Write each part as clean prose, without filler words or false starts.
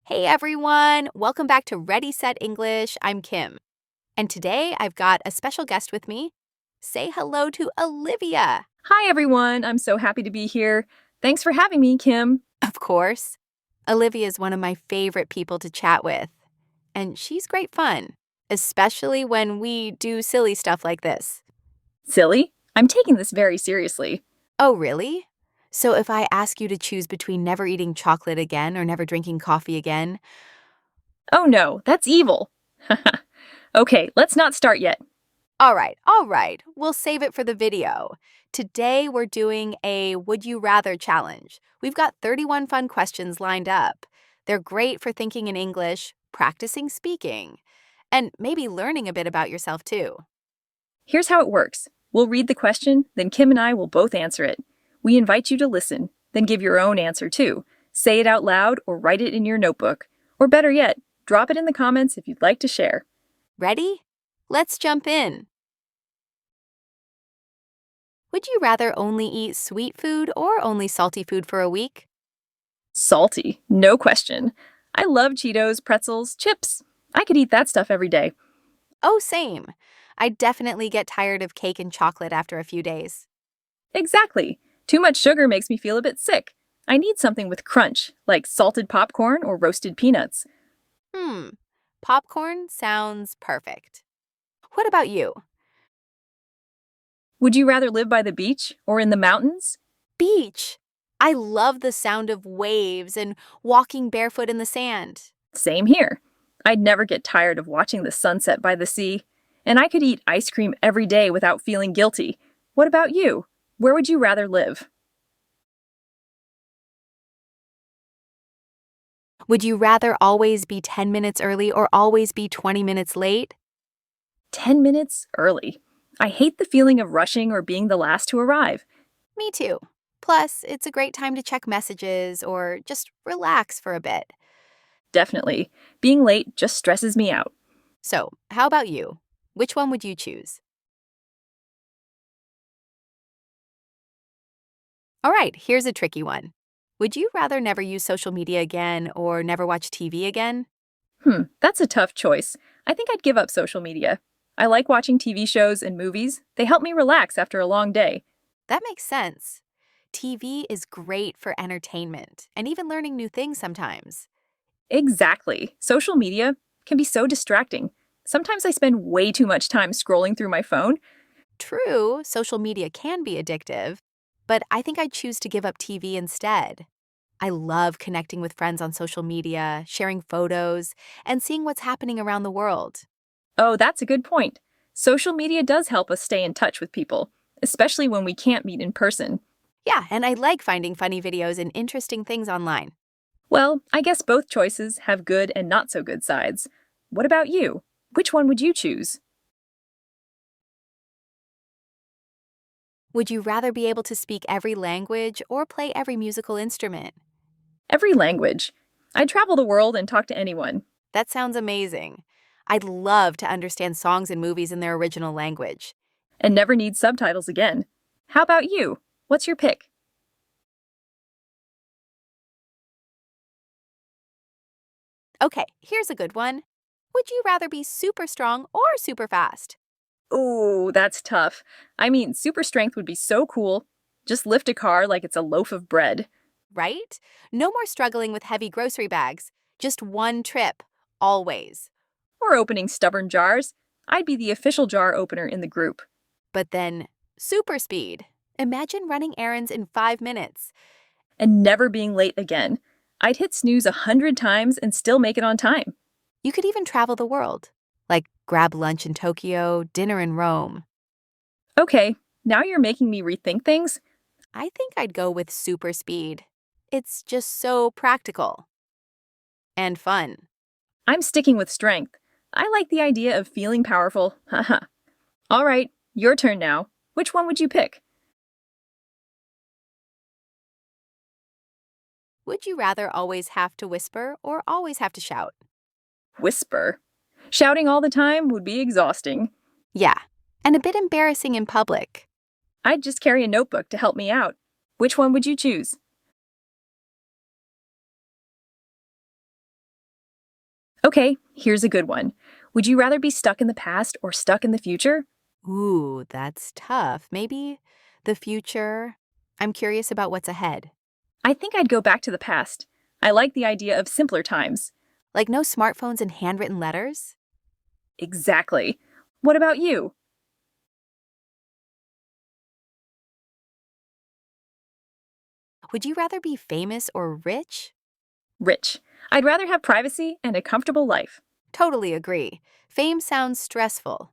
Hey everyone, welcome back to Ready Set English. I'm Kim, and today I've got a special guest with me. Say hello to Olivia. Hi, everyone. I'm so happy to be here. Thanks for having me, Kim. Of course. Olivia is one of my favorite people to chat with, and she's great fun, especially when we do silly stuff like this. Silly? I'm taking this very seriously. Oh, really? So if I ask you to choose between never eating chocolate again or never drinking coffee again, Oh no, that's evil. Okay, let's not start yet. all right. We'll save it for the video. Today we're doing a Would You Rather challenge. We've got 31 fun questions lined up. They're great for thinking in English, practicing speaking, and maybe learning a bit about yourself too. Here's how it works. We'll read the question, then Kim and I will both answer it. We invite you to listen, then give your own answer too. Say it out loud or write it in your notebook. Or better yet, drop it in the comments if you'd like to share. Ready? Let's jump in. Would you rather only eat sweet food or only salty food for a week? Salty, no question. I love Cheetos, pretzels, chips. I could eat that stuff every day. Oh, same. I definitely get tired of cake and chocolate after a few days. Exactly. Too much sugar makes me feel a bit sick. I need something with crunch, like salted popcorn or roasted peanuts. Hmm, popcorn sounds perfect. What about you? Would you rather live by the beach or in the mountains? Beach. I love the sound of waves and walking barefoot in the sand. Same here. I'd never get tired of watching the sunset by the sea. And I could eat ice cream every day without feeling guilty. What about you? Where would you rather live? Would you rather always be 10 minutes early or always be 20 minutes late? 10 minutes early. I hate the feeling of rushing or being the last to arrive. Me too. Plus, it's a great time to check messages or just relax for a bit. Definitely. Being late just stresses me out. So, how about you? Which one would you choose? All right, here's a tricky one. Would you rather never use social media again or never watch TV again? That's a tough choice. I think I'd give up social media. I like watching TV shows and movies. They help me relax after a long day. That makes sense. TV is great for entertainment and even learning new things sometimes. Exactly. Social media can be so distracting. Sometimes I spend way too much time scrolling through my phone. True, social media can be addictive, but I think I'd choose to give up TV instead. I love connecting with friends on social media, sharing photos, and seeing what's happening around the world. Oh, that's a good point. Social media does help us stay in touch with people, especially when we can't meet in person. Yeah, and I like finding funny videos and interesting things online. Well, I guess both choices have good and not so good sides. What about you? Which one would you choose? Would you rather be able to speak every language or play every musical instrument? Every language. I'd travel the world and talk to anyone. That sounds amazing. I'd love to understand songs and movies in their original language. And never need subtitles again. How about you? What's your pick? Okay, here's a good one. Would you rather be super strong or super fast? Ooh, that's tough. I mean, super strength would be so cool. Just lift a car like it's a loaf of bread. Right? No more struggling with heavy grocery bags. Just one trip, always. Or opening stubborn jars. I'd be the official jar opener in the group. But then, super speed. Imagine running errands in 5 minutes. And never being late again. I'd hit snooze 100 times and still make it on time. You could even travel the world, like grab lunch in Tokyo, dinner in Rome. Okay, now you're making me rethink things. I think I'd go with super speed. It's just so practical and fun. I'm sticking with strength. I like the idea of feeling powerful. Haha. All right, your turn now. Which one would you pick? Would you rather always have to whisper or always have to shout? Whisper. Shouting all the time would be exhausting. Yeah, and a bit embarrassing in public. I'd just carry a notebook to help me out. Which one would you choose? Okay, here's a good one. Would you rather be stuck in the past or stuck in the future? Ooh, that's tough. Maybe the future. I'm curious about what's ahead. I think I'd go back to the past. I like the idea of simpler times. Like no smartphones and handwritten letters? Exactly. What about you? Would you rather be famous or rich? Rich. I'd rather have privacy and a comfortable life. Totally agree. Fame sounds stressful.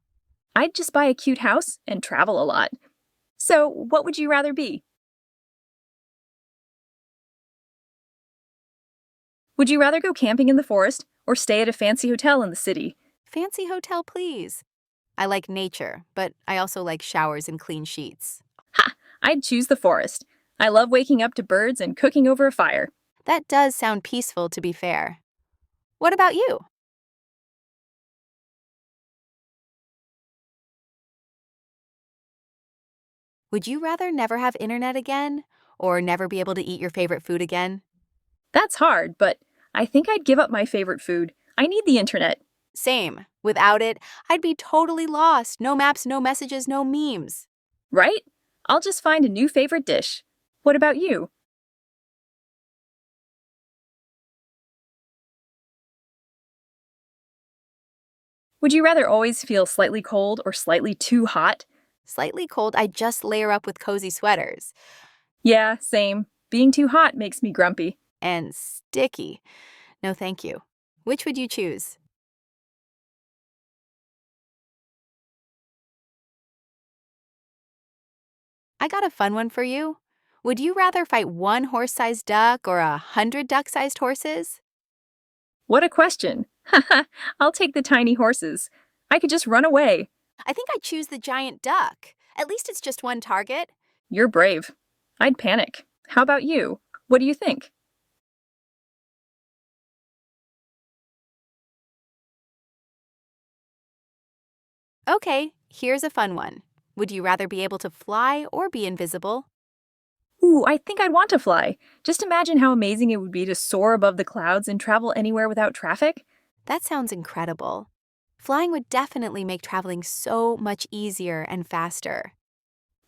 I'd just buy a cute house and travel a lot. So, what would you rather be? Would you rather go camping in the forest or stay at a fancy hotel in the city? Fancy hotel, please. I like nature, but I also like showers and clean sheets. Ha! I'd choose the forest. I love waking up to birds and cooking over a fire. That does sound peaceful, to be fair. What about you? Would you rather never have internet again or never be able to eat your favorite food again? That's hard, but I think I'd give up my favorite food. I need the internet, Same. Without it, I'd be totally lost. No maps, no messages, no memes. right? I'll just find a new favorite dish. What about you? Would you rather always feel slightly cold or slightly too hot? Slightly cold, I just layer up with cozy sweaters. Yeah, same. Being too hot makes me grumpy. And sticky. No, thank you. Which would you choose? I got a fun one for you. Would you rather fight one horse-sized duck or 100 duck-sized horses? What a question. Haha, I'll take the tiny horses. I could just run away. I think I'd choose the giant duck. At least it's just one target. You're brave. I'd panic. How about you? What do you think? Okay, here's a fun one. Would you rather be able to fly or be invisible? Ooh, I think I'd want to fly. Just imagine how amazing it would be to soar above the clouds and travel anywhere without traffic. That sounds incredible. Flying would definitely make traveling so much easier and faster.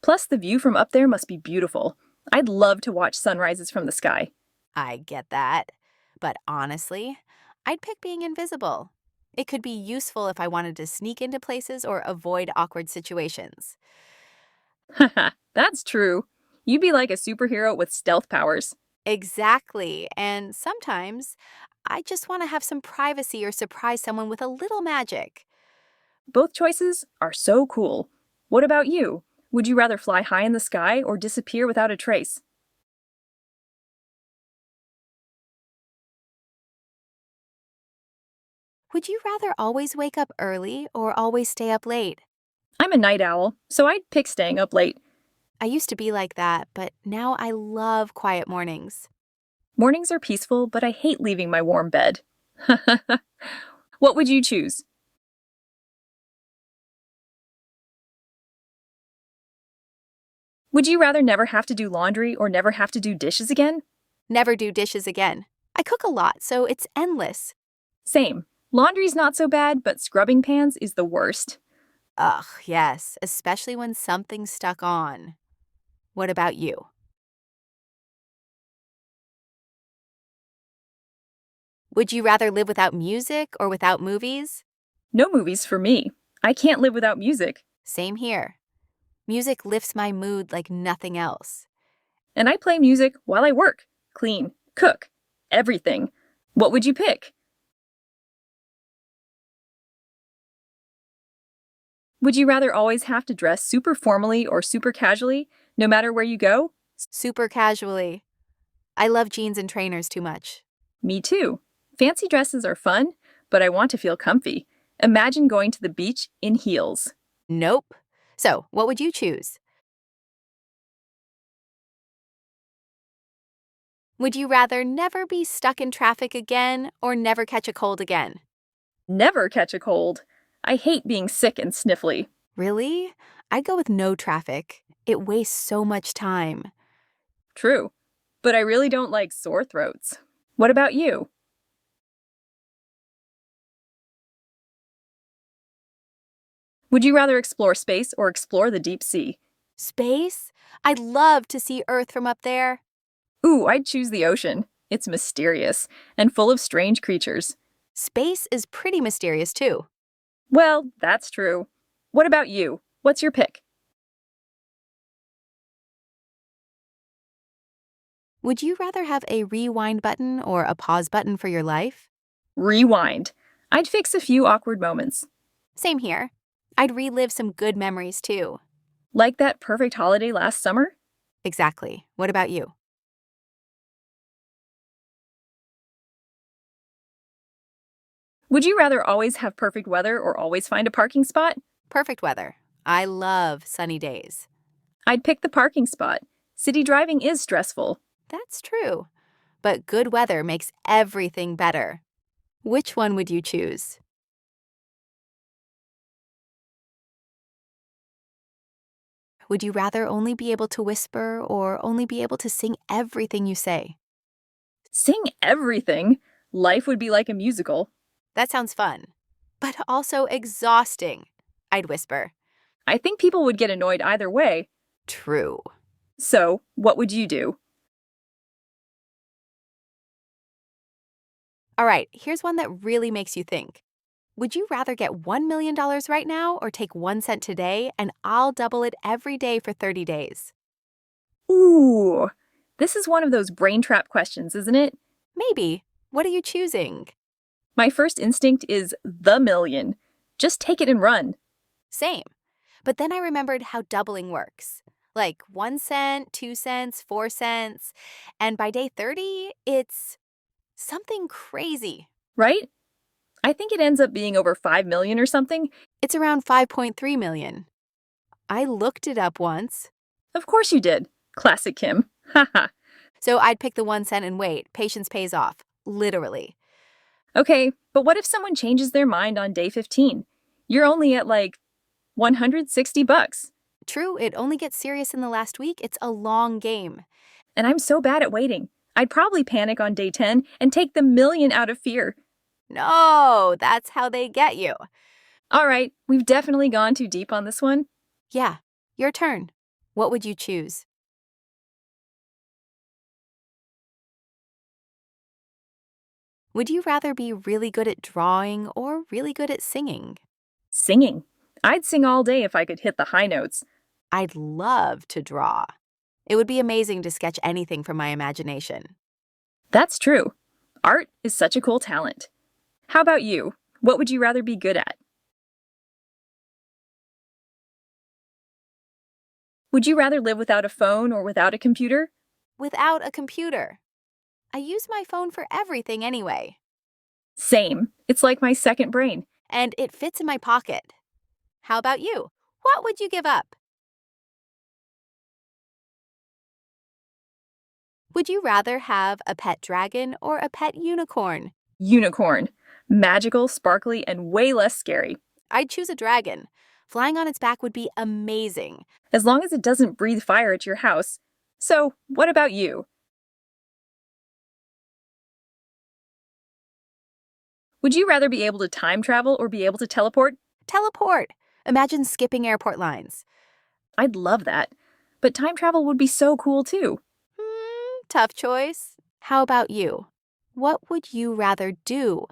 Plus, the view from up there must be beautiful. I'd love to watch sunrises from the sky. I get that. But honestly, I'd pick being invisible. It could be useful if I wanted to sneak into places or avoid awkward situations. Haha, that's true. You'd be like a superhero with stealth powers. Exactly. And sometimes I just want to have some privacy or surprise someone with a little magic. Both choices are so cool. What about you? Would you rather fly high in the sky or disappear without a trace? Would you rather always wake up early or always stay up late? I'm a night owl, so I'd pick staying up late. I used to be like that, but now I love quiet mornings. Mornings are peaceful, but I hate leaving my warm bed. What would you choose? Would you rather never have to do laundry or never have to do dishes again? Never do dishes again. I cook a lot, so it's endless. Same. Laundry's not so bad, but scrubbing pans is the worst. Ugh, yes, especially when something's stuck on. What about you? Would you rather live without music or without movies? No movies for me. I can't live without music. Same here. Music lifts my mood like nothing else. And I play music while I work, clean, cook, everything. What would you pick? Would you rather always have to dress super formally or super casually, no matter where you go? Super casually. I love jeans and trainers too much. Me too. Fancy dresses are fun, but I want to feel comfy. Imagine going to the beach in heels. Nope. So, what would you choose? Would you rather never be stuck in traffic again or never catch a cold again? Never catch a cold. I hate being sick and sniffly. Really? I'd go with no traffic. It wastes so much time. True. But I really don't like sore throats. What about you? Would you rather explore space or explore the deep sea? Space? I'd love to see Earth from up there. Ooh, I'd choose the ocean. It's mysterious and full of strange creatures. Space is pretty mysterious too. Well, that's true. What about you? What's your pick? Would you rather have a rewind button or a pause button for your life? Rewind. I'd fix a few awkward moments. Same here. I'd relive some good memories too. Like that perfect holiday last summer? Exactly. What about you? Would you rather always have perfect weather or always find a parking spot? Perfect weather. I love sunny days. I'd pick the parking spot. City driving is stressful. That's true. But good weather makes everything better. Which one would you choose? Would you rather only be able to whisper or only be able to sing everything you say? Sing everything. Life would be like a musical. That sounds fun, but also exhausting. I'd whisper. I think people would get annoyed either way. True. So, what would you do? All right, here's one that really makes you think. Would you rather get $1 million right now or take 1 cent today and I'll double it every day for 30 days? Ooh, this is one of those brain trap questions, isn't it? Maybe. What are you choosing? My first instinct is the million. Just take it and run. Same. But then I remembered how doubling works. Like 1 cent, 2 cents, 4 cents. And by day 30, it's something crazy. Right? I think it ends up being over 5 million or something. It's around 5.3 million. I looked it up once. Of course you did. Classic Kim. Haha. So I'd pick the 1 cent and wait. Patience pays off. Literally. Okay, but what if someone changes their mind on day 15? You're only at like 160 bucks. True, it only gets serious in the last week. It's a long game. And I'm so bad at waiting. I'd probably panic on day 10 and take the million out of fear. No, that's how they get you. All right, we've definitely gone too deep on this one. Yeah, your turn. What would you choose? Would you rather be really good at drawing or really good at singing? Singing. I'd sing all day if I could hit the high notes. I'd love to draw. It would be amazing to sketch anything from my imagination. That's true. Art is such a cool talent. How about you? What would you rather be good at? Would you rather live without a phone or without a computer? Without a computer. I use my phone for everything anyway, Same. It's like my second brain. and it fits in my pocket. How about you? What would you give up? Would you rather have a pet dragon or a pet unicorn? Unicorn. Magical, sparkly, and way less scary. I'd choose a dragon. Flying on its back would be amazing. As long as it doesn't breathe fire at your house. So, what about you? Would you rather be able to time travel or be able to teleport? Teleport. Imagine skipping airport lines. I'd love that. But time travel would be so cool too. Tough choice. How about you? What would you rather do?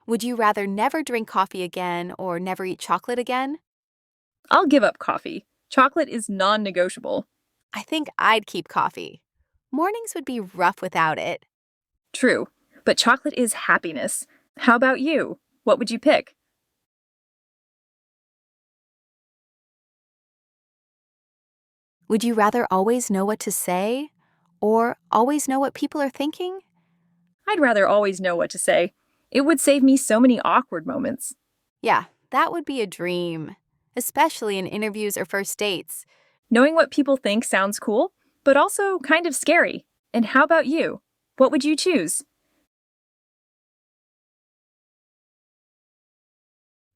Would you rather never drink coffee again or never eat chocolate again? I'll give up coffee. Chocolate is non negotiable. I think I'd keep coffee. Mornings would be rough without it. True, but chocolate is happiness. How about you? What would you pick? Would you rather always know what to say or always know what people are thinking? I'd rather always know what to say. It would save me so many awkward moments. Yeah, that would be a dream, especially in interviews or first dates. Knowing what people think sounds cool, but also kind of scary. And how about you? What would you choose?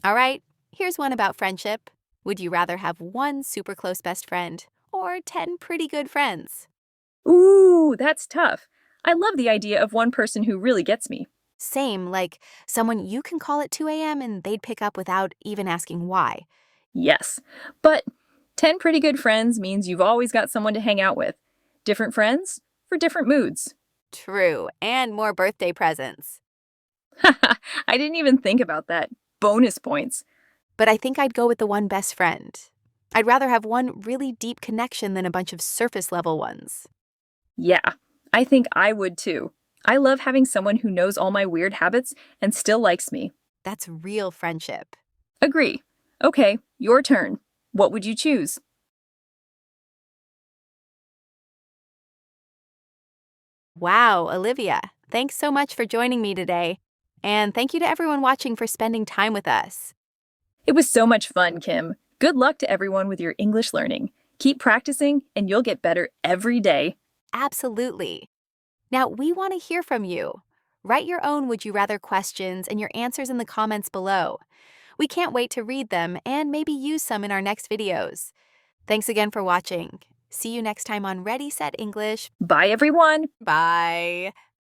All right, here's one about friendship. Would you rather have one super close best friend or 10 pretty good friends? Ooh, that's tough. I love the idea of one person who really gets me. Same, like someone you can call at 2 a.m. and they'd pick up without even asking why. Yes, but 10 pretty good friends means you've always got someone to hang out with. Different friends for different moods. True, and more birthday presents. I didn't even think about that. Bonus points. But I think I'd go with the one best friend. I'd rather have one really deep connection than a bunch of surface level ones. Yeah, I think I would too. I love having someone who knows all my weird habits and still likes me. That's real friendship. Agree. Okay, your turn. What would you choose? Wow, Olivia, thanks so much for joining me today. And thank you to everyone watching for spending time with us. It was so much fun, Kim. Good luck to everyone with your English learning. Keep practicing, and you'll get better every day. Absolutely. Now, we want to hear from you. Write your own Would You Rather questions and your answers in the comments below. We can't wait to read them and maybe use some in our next videos. Thanks again for watching. See you next time on Ready, Set, English. Bye, everyone. Bye.